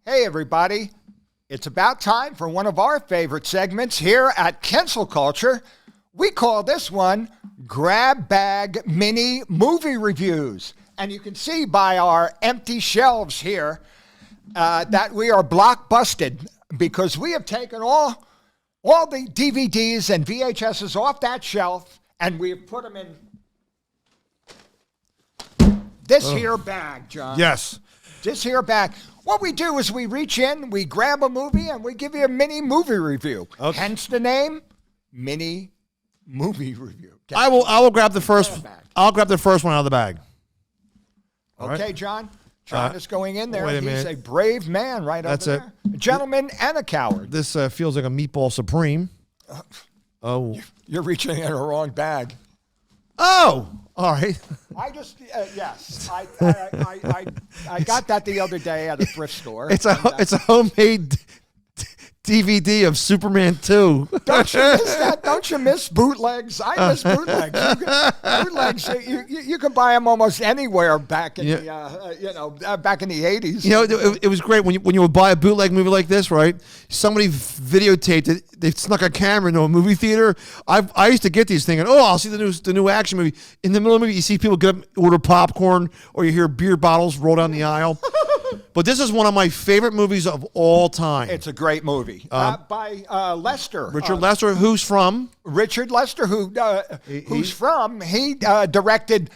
Hey, everybody. It's about time for one of our favorite segments here at Kensil Culture. We call this one Grab Bag Mini Movie Reviews. And you can see by our empty shelves here that we are blockbusted because we have taken all the DVDs and VHSs off that shelf and we have put them in this here bag, John. Yes. This here bag. What we do is we reach in, we grab a movie, and we give you a mini movie review. Okay. Hence the name, Mini Movie Review. I will grab the first. I'll grab the first one out of the bag. Okay, right. John. John is going in there. He's a minute. brave man right over there. A gentleman and a coward. This feels like a Meatball Supreme. You're reaching in a wrong bag. Oh, all right. I just yes, I got that the other day at a thrift store. It's a homemade DVD of Superman 2. Don't you miss that? Don't you miss bootlegs? I miss bootlegs. Bootlegs, you can buy them almost anywhere back in the back in the 80s. You know, it was great when you would buy a bootleg movie like this, right? Somebody videotaped it. They snuck a camera into a movie theater. I used to get these thinking, I'll see the new action movie. In the middle of the movie, you see people get up, order popcorn, or you hear beer bottles roll down the aisle. But this is one of my favorite movies of all time. It's a great movie by Lester. Richard Lester, who's from? Richard Lester, who's from? He directed.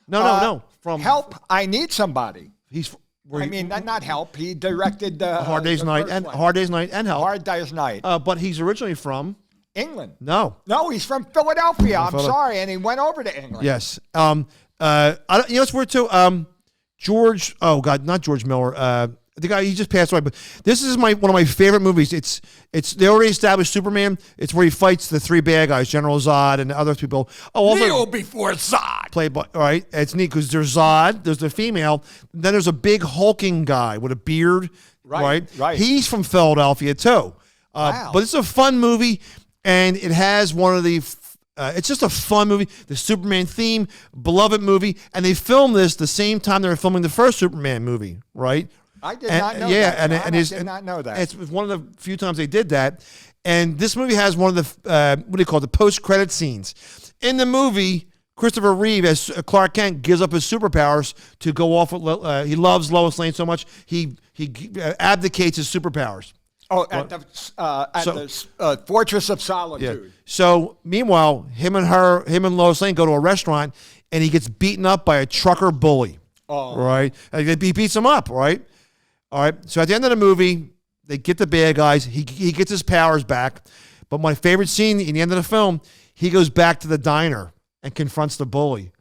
No. From Help! I Need Somebody. He's. Not Help. He directed Hard Day's Night and Hard Day's Night and Help. Hard Day's Night. But he's originally from England. No, he's from Philadelphia. I'm sorry, and he went over to England. Yes. It's weird too. George. Oh God, not George Miller. The guy, he just passed away. But this is one of my favorite movies. It's they already established Superman. It's where he fights the three bad guys, General Zod and other people. Kneel before Zod. Played by, all right. It's neat because there's Zod, there's the female, then there's a big hulking guy with a beard. Right. He's from Philadelphia too. Wow. But it's a fun movie, and it has one of the. It's just a fun movie. The Superman theme, beloved movie, and they filmed this the same time they were filming the first Superman movie, right? I did not know that. I did not know that. It's one of the few times they did that. And this movie has one of the, the post-credit scenes. In the movie, Christopher Reeve, as Clark Kent, gives up his superpowers to go off with, he loves Lois Lane so much, he abdicates his superpowers. At the Fortress of Solitude. Yeah. So, meanwhile, him and Lois Lane go to a restaurant, and he gets beaten up by a trucker bully. Oh. Right? He beats him up, right? All right. So, at the end of the movie, they get the bad guys. He gets his powers back. But my favorite scene in the end of the film, he goes back to the diner and confronts the bully.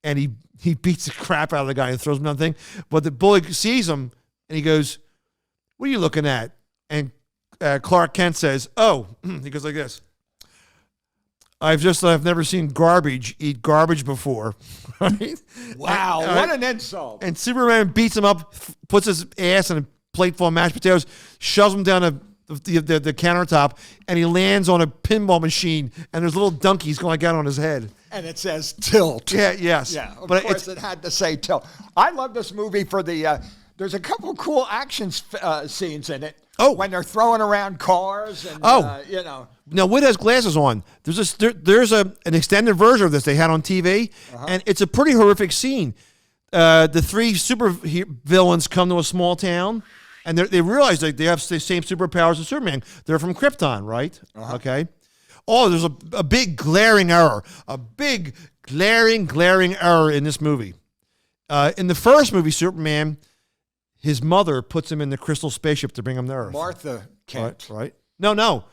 And he beats the crap out of the guy and throws him down the thing. But the bully sees him, and he goes, "What are you looking at?" And Clark Kent says, he goes like this. I've never seen garbage eat garbage before. Right? Wow, what an insult. And Superman beats him up, puts his ass in a plate full of mashed potatoes, shoves him down the countertop, and he lands on a pinball machine, and there's little donkeys going like out on his head. And it says tilt. Yeah, yes. Yeah, of course it had to say tilt. I love this movie for the, there's a couple cool action scenes in it. When they're throwing around cars and, Now, Whit has glasses on. There's an extended version of this they had on TV, and it's a pretty horrific scene. The three super villains come to a small town, and they realize that they have the same superpowers as Superman. They're from Krypton, right? Okay. There's a big glaring error. A big glaring error in this movie. In the first movie, Superman, his mother puts him in the crystal spaceship to bring him to Earth. Martha Kent. Right? No.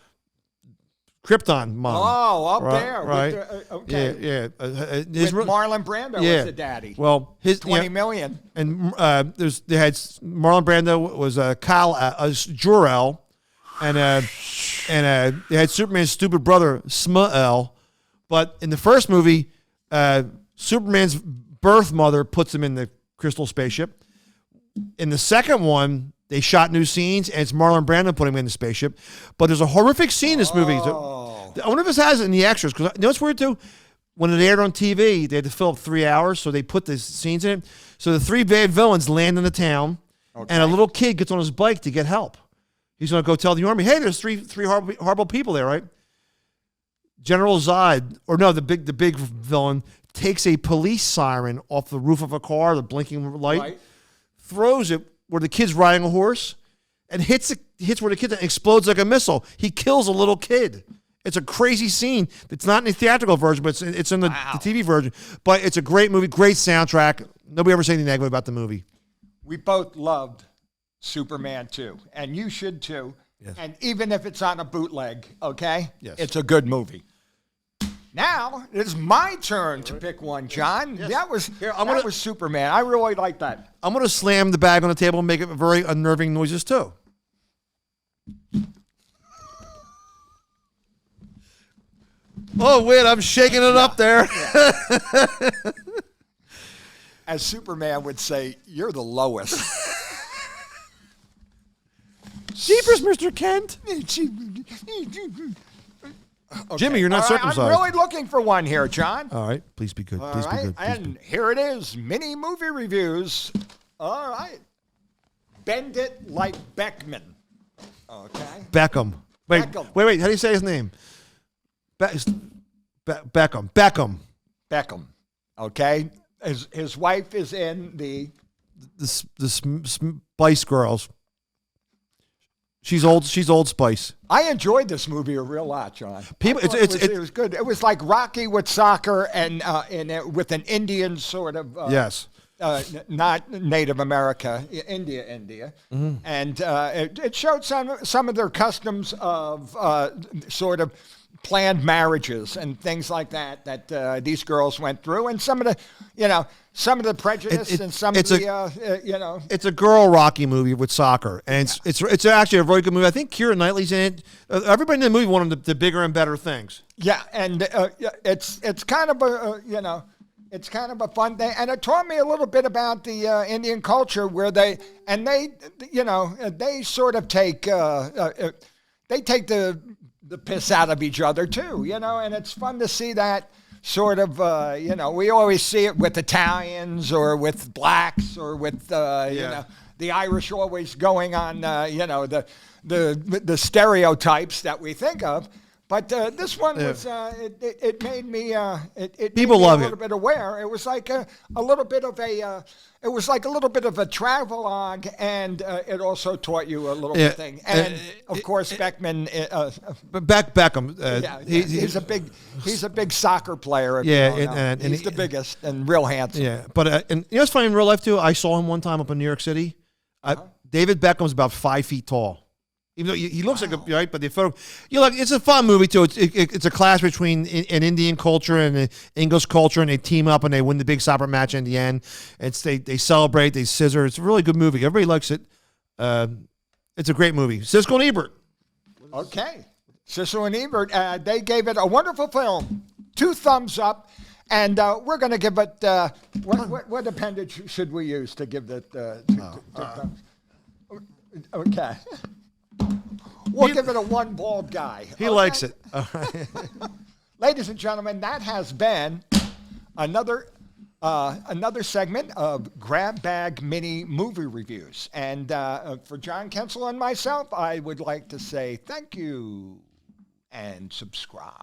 Krypton mom. There. Right. Okay. Yeah. With Marlon Brando was the daddy. Well, his $20 million. And they had Marlon Brando was Jor-El, and they had Superman's stupid brother Smael. But in the first movie, Superman's birth mother puts him in the crystal spaceship. In the second one, they shot new scenes, and it's Marlon Brando putting him in the spaceship. But there's a horrific scene in this movie. I wonder if this has it in the extras, because you know what's weird too? When it aired on TV, they had to fill up 3 hours, so they put the scenes in it. So the three bad villains land in the town. and a little kid gets on his bike to get help. He's going to go tell the army, hey, there's three horrible people there, right? General Zod, or no, the big villain, takes a police siren off the roof of a car, the blinking light, throws it where the kid's riding a horse, and hits where the kid explodes like a missile. He kills a little kid. It's a crazy scene. It's not in the theatrical version, but it's in the TV version. But it's a great movie, great soundtrack. Nobody ever said anything negative about the movie. We both loved Superman 2, and you should too. Yes. And even if it's on a bootleg, okay? Yes. It's a good movie. Now, it's my turn to pick one, John. Yes. That was Superman. I really like that. I'm going to slam the bag on the table and make it very unnerving noises too. Oh, wait, I'm shaking it up there. Yeah. As Superman would say, you're the lowest. Jeepers, Mr. Kent. Okay. Jimmy, you're not circumcised. I'm really looking for one here, John. All right. Please be good. Please be good. And here it is, mini movie reviews. All right. Bend it like Beckman. Okay. Beckham. Wait. How do you say his name? Beckham. Beckham. Okay. His wife is in the Spice Girls. She's old Spice. I enjoyed this movie a real lot, John. It was good. It was like Rocky with soccer and with an Indian sort of yes. Not Native America, India, mm-hmm. And it showed some of their customs of sort of planned marriages and things like that these girls went through, and some of the prejudice and some of the It's a girl Rocky movie with soccer, and it's actually a very good movie. I think Keira Knightley's in it. Everybody in the movie wanted the bigger and better things. Yeah, and it's kind of a it's kind of a fun thing, and it taught me a little bit about the Indian culture where they sort of take the piss out of each other too, and it's fun to see that sort of, we always see it with Italians or with blacks or with, the Irish always going on, the stereotypes that we think of. But this one was, it made me, people love a little bit aware. It was like a little bit of a travelogue, and it also taught you a little bit thing. And of course, Beckham. He's a big soccer player. And he's the biggest and real handsome. Yeah, but and it's funny in real life too. I saw him one time up in New York City. David Beckham's about 5 feet tall. Even though he looks like right, but the photo, it's a fun movie too. It's a clash between an Indian culture and an English culture, and they team up and they win the big soccer match in the end. They celebrate, they scissor. It's a really good movie. Everybody likes it. It's a great movie. Siskel and Ebert. Okay, Siskel and Ebert. They gave it a wonderful film. 2 thumbs up, and we're going to give it. What appendage should we use to give that? 2 thumbs? Okay. We'll give it a 1 bald guy. He likes it. All right. Ladies and gentlemen, that has been another segment of Grab Bag Mini Movie Reviews. And for John Kensil and myself, I would like to say thank you and subscribe.